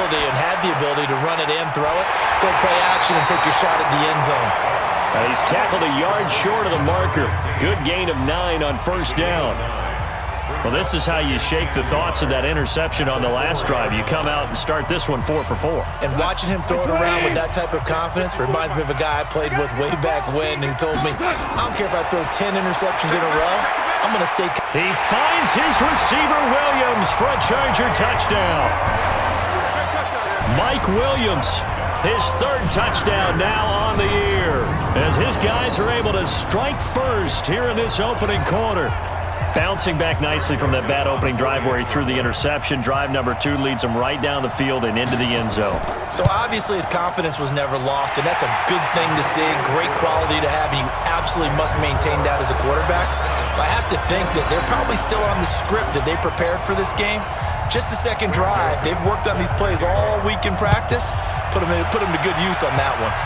ability and had the ability to run it and throw it, go play action and take your shot at the end zone. He's tackled a yard short of the marker. Good gain of 9 on first down. Well, this is how you shake the thoughts of that interception on the last drive. You come out and start this one 4 for 4. And watching him throw it around with that type of confidence reminds me of a guy I played with way back when who told me, I don't care if I throw 10 interceptions in a row, I'm going to stay. He finds his receiver, Williams, for a Charger touchdown. Mike Williams, his 3rd touchdown now on the year, as his guys are able to strike first here in this opening quarter. Bouncing back nicely from that bad opening drive where he threw the interception. Drive number 2 leads him right down the field and into the end zone. So obviously his confidence was never lost, and that's a good thing to see, great quality to have, and you absolutely must maintain that as a quarterback. But I have to think that they're probably still on the script that they prepared for this game. Just the second drive, they've worked on these plays all week in practice. Put them to good use on that one.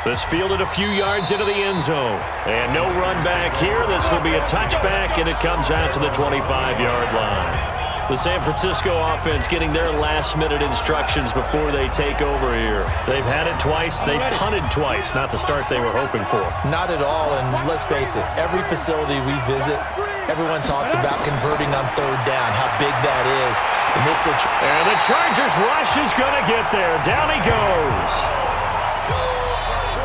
This fielded a few yards into the end zone. And no run back here. This will be a touchback, and it comes out to the 25-yard line. The San Francisco offense getting their last-minute instructions before they take over here. They've had it twice. They've punted twice. Not the start they were hoping for. Not at all, and let's face it, every facility we visit, everyone talks about converting on 3rd down, how big that is. And the Chargers rush is going to get there. Down he goes.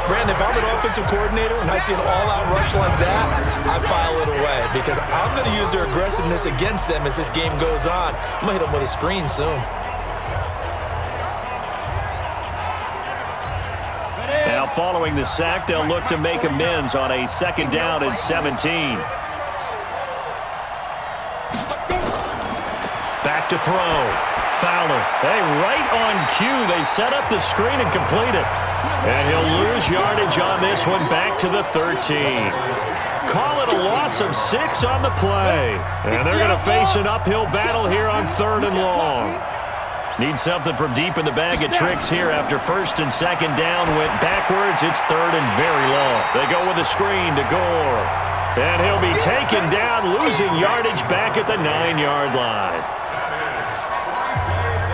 Brandon, if I'm an offensive coordinator and I see an all-out rush like that, I file it away because I'm going to use their aggressiveness against them as this game goes on. I'm going to hit them with a screen soon. Now following the sack, they'll look to make amends on a 2nd down and 17. Back to throw. Fowler. Hey, right on cue. They set up the screen and complete it. And he'll lose yardage on this one back to the 13. Call it a loss of 6 on the play. And they're going to face an uphill battle here on 3rd and long. Need something from deep in the bag of tricks here after 1st and 2nd down went backwards. It's 3rd and very long. They go with a screen to Gore. And he'll be taken down, losing yardage back at the 9-yard line.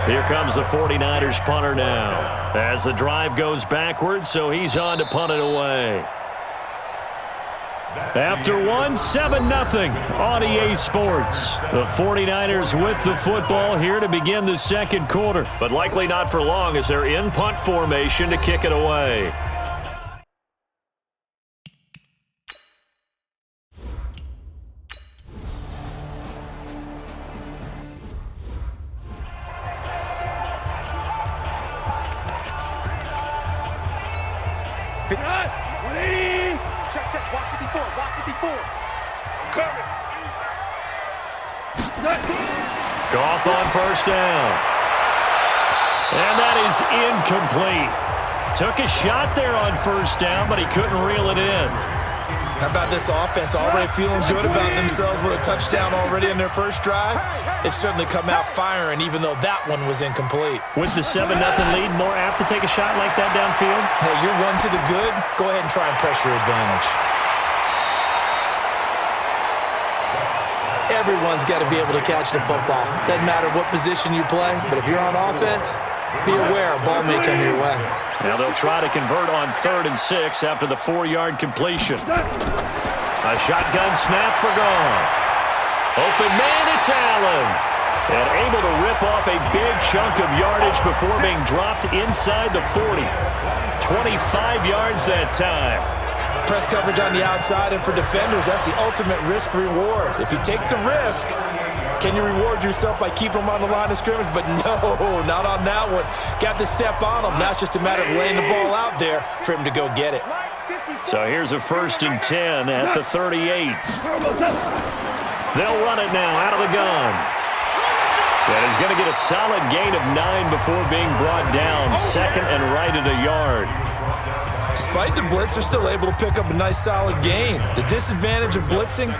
Here comes the 49ers punter now. As the drive goes backwards, so he's on to punt it away. After 7-0 on EA Sports. The 49ers with the football here to begin the 2nd quarter. But likely not for long as they're in punt formation to kick it away. Goff on 1st down. And that is incomplete. Took a shot there on 1st down, but he couldn't reel it in. How about this offense already feeling good about themselves with a touchdown already in their first drive? It's certainly come out firing, even though that one was incomplete. With the 7-0 lead, more apt to take a shot like that downfield? Hey, you're 1 to the good. Go ahead and try and press your advantage. Everyone's got to be able to catch the football. Doesn't matter what position you play, but if you're on offense, be aware a ball may come your way. Now they'll try to convert on 3rd and 6 after the 4-yard completion. A shotgun snap for Goff. Open man, it's Allen. And able to rip off a big chunk of yardage before being dropped inside the 40. 25 yards that time. Press coverage on the outside, and for defenders, that's the ultimate risk-reward. If you take the risk, can you reward yourself by keeping them on the line of scrimmage? But no, not on that one. Got to step on them. Now it's just a matter of laying the ball out there for him to go get it. So here's a 1st and 10 at the 38. They'll run it now out of the gun. And he's going to get a solid gain of 9 before being brought down. 2nd and right at a yard. Despite the blitz, they're still able to pick up a nice solid gain. The disadvantage of blitzing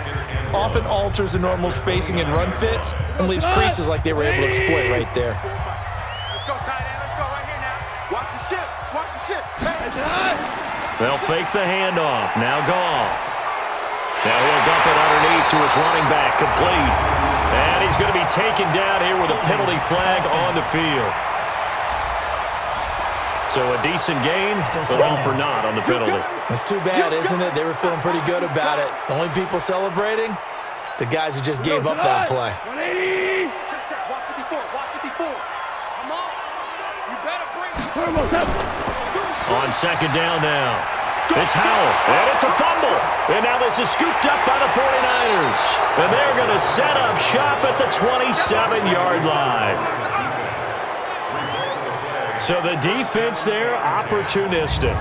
often alters the normal spacing and run fits and leaves creases like they were able to exploit right there. Let's go, tight end. Let's go right here now. Watch the ship. Watch the ship. They'll fake the handoff. Now Goff. Now he'll dump it underneath to his running back. Complete. And he's going to be taken down here with a penalty flag on the field. So a decent gain, but all for naught on the penalty. It's too bad, isn't it? They were feeling pretty good about it. The only people celebrating, the guys who just gave up that play. On second down now. It's Howell, and it's a fumble. And now this is scooped up by the 49ers. And they're going to set up shop at the 27-yard line. So the defense there, opportunistic.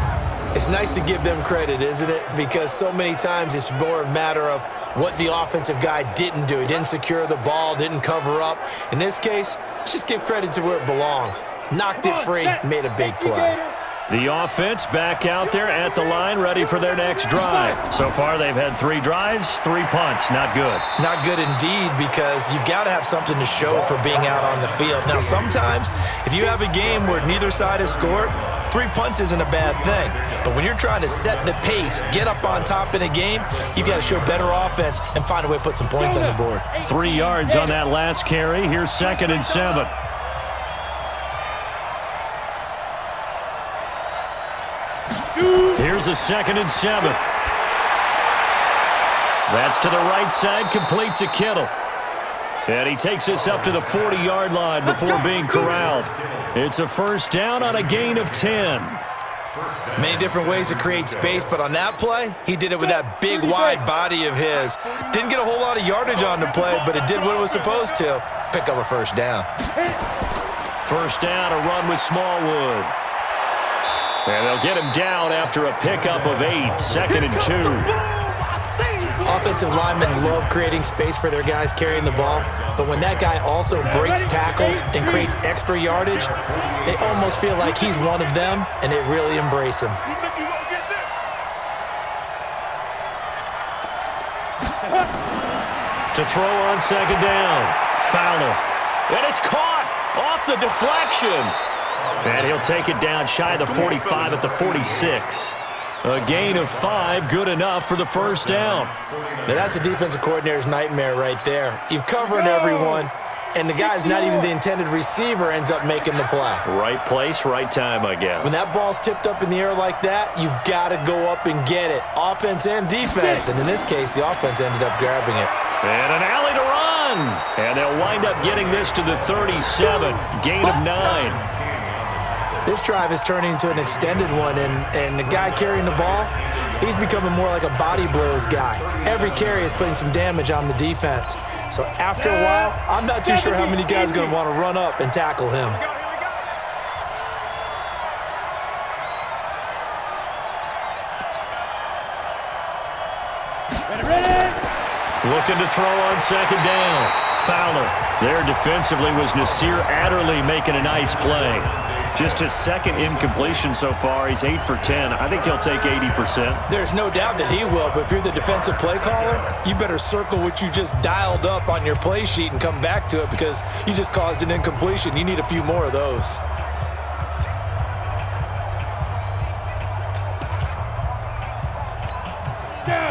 It's nice to give them credit, isn't it? Because so many times it's more a matter of what the offensive guy didn't do. He didn't secure the ball, didn't cover up. In this case, let's just give credit to where it belongs. Knocked it free, made a big play. The offense back out there at the line, ready for their next drive. So far, they've had 3 drives, 3 punts. Not good. Not good indeed, because you've got to have something to show for being out on the field. Now, sometimes, if you have a game where neither side has scored, 3 punts isn't a bad thing. But when you're trying to set the pace, get up on top in a game, you've got to show better offense and find a way to put some points on the board. 3 yards on that last carry. Here's 2nd and 7. Here's a 2nd and 7. That's to the right side, complete to Kittle. And he takes this up to the 40-yard line before being corralled. It's a first down on a gain of 10. Many different ways to create space, but on that play, he did it with that big, wide body of his. Didn't get a whole lot of yardage on the play, but it did what it was supposed to. Pick up a first down. First down, a run with Smallwood. And they'll get him down after a pickup of 8, 2nd and 2. Offensive linemen love creating space for their guys carrying the ball, but when that guy also breaks tackles and creates extra yardage, they almost feel like he's one of them, and they really embrace him. To throw on 2nd down, Fowler. And it's caught off the deflection. And he'll take it down shy of the 45 at the 46. A gain of 5, good enough for the first down. Now that's a defensive coordinator's nightmare right there. You're covering everyone, and the guy's not even the intended receiver ends up making the play. Right place, right time, I guess. When that ball's tipped up in the air like that, you've got to go up and get it. Offense and defense, and in this case, the offense ended up grabbing it. And an alley to run. And they'll wind up getting this to the 37. Gain of 9. This drive is turning into an extended one, and the guy carrying the ball, he's becoming more like a body blows guy. Every carry is putting some damage on the defense. So after a while, I'm not too sure how many guys are going to want to run up and tackle him. Looking to throw on 2nd down. Fowler. There defensively was Nasir Adderley making a nice play. Just his 2nd incompletion so far. He's 8 for 10. I think he'll take 80%. There's no doubt that he will, but if you're the defensive play caller, you better circle what you just dialed up on your play sheet and come back to it because you just caused an incompletion. You need a few more of those.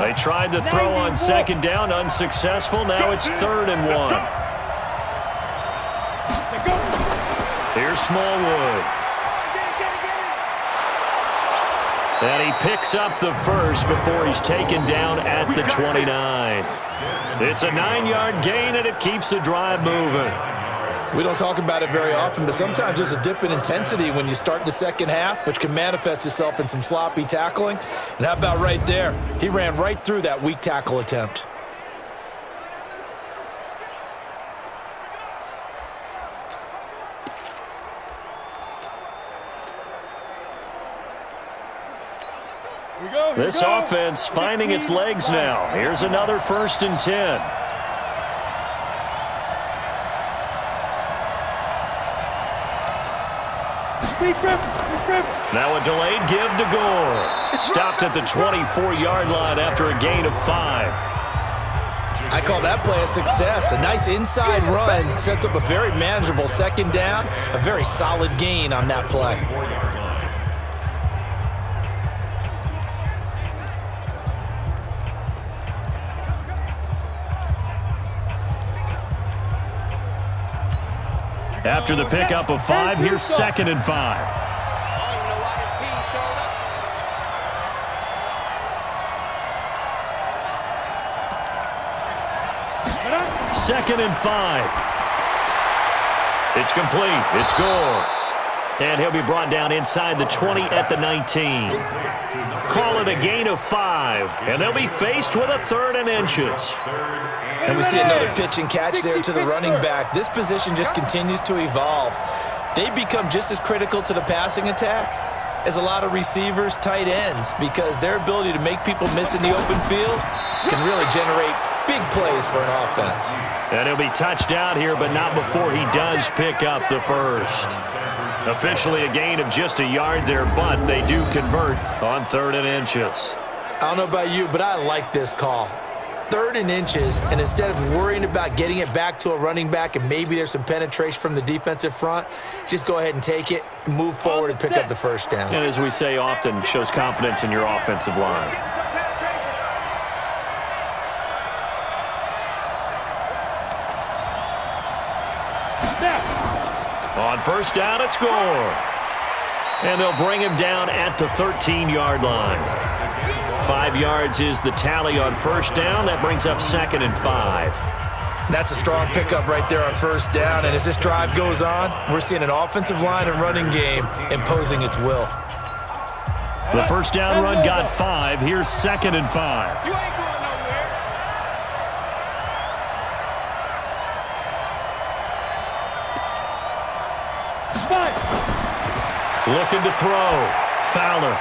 They tried to throw on 2nd down, unsuccessful. Now it's 3rd and 1. Here's Smallwood. And he picks up the first before he's taken down at the 29. It's a 9-yard gain, and it keeps the drive moving. We don't talk about it very often, but sometimes there's a dip in intensity when you start the second half, which can manifest itself in some sloppy tackling. And how about right there? He ran right through that weak tackle attempt. This offense finding its legs now. Here's another 1st and 10. Now a delayed give to Gore. Stopped at the 24-yard line after a gain of 5. I call that play a success. A nice inside run sets up a very manageable 2nd down. A very solid gain on that play. After the pickup of 5, here's 2nd and 5. I don't even know why this team showed up. 2nd and 5. It's complete. It's Gore. And he'll be brought down inside the 20 at the 19. Call it a gain of 5. And they'll be faced with a 3rd and inches. And we see another pitch and catch there to the running back. This position just continues to evolve. They become just as critical to the passing attack as a lot of receivers, tight ends, because their ability to make people miss in the open field can really generate big plays for an offense. And he'll be touched out here, but not before he does pick up the first. Officially a gain of just a yard there, but they do convert on 3rd and inches. I don't know about you, but I like this call. 3rd and inches, and instead of worrying about getting it back to a running back and maybe there's some penetration from the defensive front, just go ahead and take it, move forward, and pick up the first down. And as we say often, shows confidence in your offensive line. On first down, it's Gore. And they'll bring him down at the 13-yard line. 5 yards is the tally on first down. That brings up 2nd and 5. That's a strong pickup right there on first down. And as this drive goes on, we're seeing an offensive line and running game imposing its will. The first down run got 5. Here's 2nd and 5. You ain't going nowhere. Looking to throw. Fowler.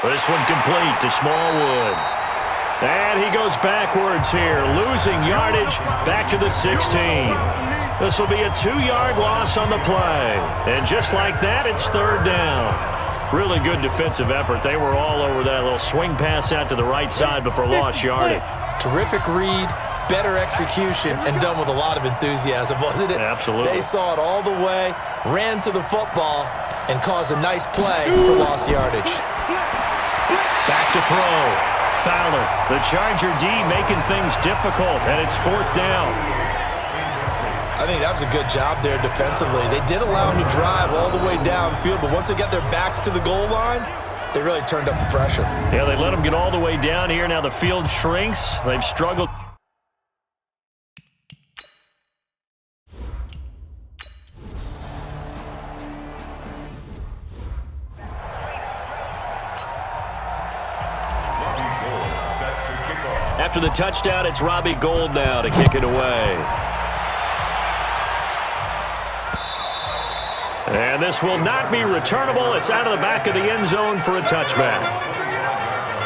This one complete to Smallwood. And he goes backwards here, losing yardage back to the 16. This will be a 2-yard loss on the play. And just like that, it's 3rd down. Really good defensive effort. They were all over that little swing pass out to the right side before lost yardage. Terrific read, better execution, and done with a lot of enthusiasm, wasn't it? Absolutely. They saw it all the way, ran to the football, and caused a nice play for lost yardage. Back to throw. Fowler, the Charger D making things difficult, and it's 4th down. I think that was a good job there defensively. They did allow him to drive all the way downfield, but once they got their backs to the goal line, they really turned up the pressure. Yeah, they let him get all the way down here. Now the field shrinks. They've struggled. After the touchdown, it's Robbie Gould now to kick it away. And this will not be returnable. It's out of the back of the end zone for a touchback.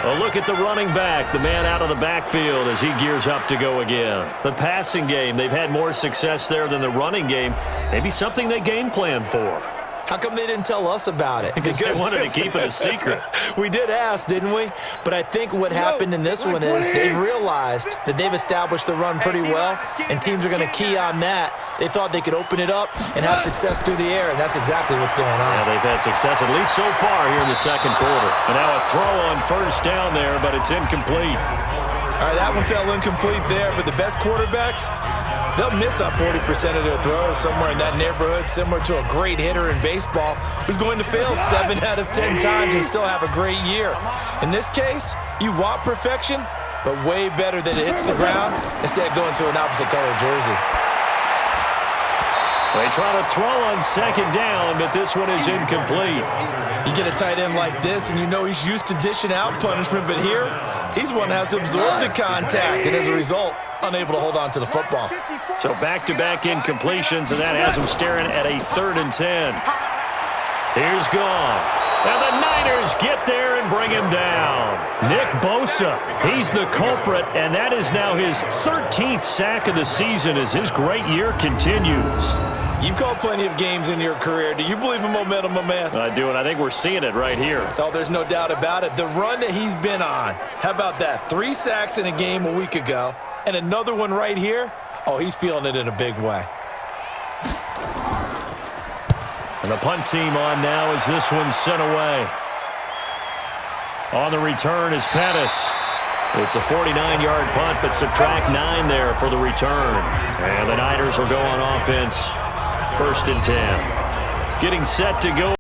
A look at the running back, the man out of the backfield as he gears up to go again. The passing game, they've had more success there than the running game. Maybe something they game plan for. How come they didn't tell us about it? Because they wanted to keep it a secret. We did ask, didn't we? But I think what happened in this one is they've realized that they've established the run pretty well, and teams are going to key on that. They thought they could open it up and have success through the air, and that's exactly what's going on. Yeah, they've had success, at least so far here in the 2nd quarter. And now a throw on first down there, but it's incomplete. All right, that one fell incomplete there, but the best quarterbacks, they'll miss on 40% of their throws somewhere in that neighborhood, similar to a great hitter in baseball who's going to fail 7 out of 10 times and still have a great year. In this case, you want perfection, but way better that it hits the ground instead of going to an opposite color jersey. They try to throw on 2nd down, but this one is incomplete. You get a tight end like this, and you know he's used to dishing out punishment, but here, he's one that has to absorb the contact, and as a result, unable to hold on to the football. So back-to-back incompletions, and that has him staring at a 3rd and 10. Here's Goff. And the Niners get there and bring him down. Nick Bosa, he's the culprit, and that is now his 13th sack of the season as his great year continues. You've called plenty of games in your career. Do you believe in momentum, my man? I do, and I think we're seeing it right here. Oh, there's no doubt about it. The run that he's been on, how about that? 3 sacks in a game a week ago, and another one right here. Oh, he's feeling it in a big way. And the punt team on now as this one's sent away. On the return is Pettis. It's a 49-yard punt, but subtract 9 there for the return. And the Niners will go on offense. First and 10. Getting set to go.